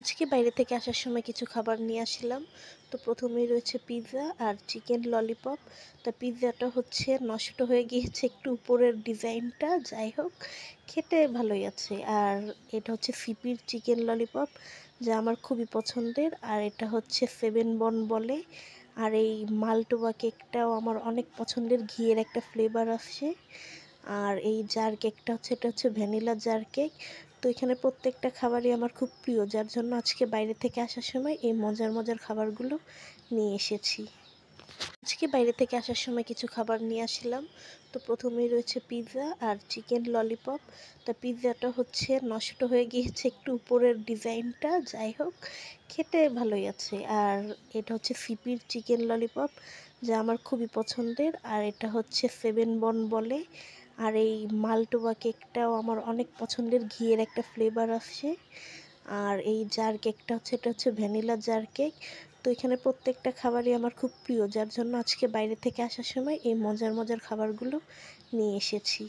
আজকে বাইরে থেকে আসার সময় কিছু খাবার নিয়ে আসলাম। তো প্রথমেই রয়েছে পিৎজা আর চিকেন ললিপপ। তা পিৎজাটা হচ্ছে নষ্ট হয়ে গিয়েছে একটু উপরের ডিজাইনটা, যাই হোক খেতে ভালোই আছে। আর এটা হচ্ছে সিপির চিকেন ললিপপ, যা আমার খুবই পছন্দের। আর এটা হচ্ছে 7 বন বলে। আর এই মালটোবা কেকটাও আমার অনেক পছন্দের, ঘিয়ের একটা ফ্লেভার আসে। আর এই জার কেকটা হচ্ছে, এটা হচ্ছে ভ্যানিলা জার কেক। তো এখানে প্রত্যেকটা খাবারই আমার খুব প্রিয়, যার জন্য আজকে বাইরে থেকে আসার সময় এই মজার মজার খাবারগুলো নিয়ে এসেছি। আজকে বাইরে থেকে আসার সময় কিছু খাবার নিয়ে আসলাম। তো প্রথমেই রয়েছে পিৎজা আর চিকেন ললিপপ। তা পিৎজাটা হচ্ছে নষ্ট হয়ে গিয়েছে একটু উপরের ডিজাইনটা, যাই হোক খেতে ভালোই আছে। আর এটা হচ্ছে সিপির চিকেন ললিপপ, যা আমার খুবই পছন্দের। আর এটা হচ্ছে 7 বন বলে। আর এই মালটোবা কেকটাও আমার অনেক পছন্দের, ঘিয়ের একটা ফ্লেভার আসে। আর এই জার কেকটা হচ্ছে, এটা হচ্ছে ভ্যানিলা জার কেক। তো এখানে প্রত্যেকটা খাবারই আমার খুব প্রিয়, যার জন্য আজকে বাইরে থেকে আসার সময় এই মজার মজার খাবারগুলো নিয়ে এসেছি।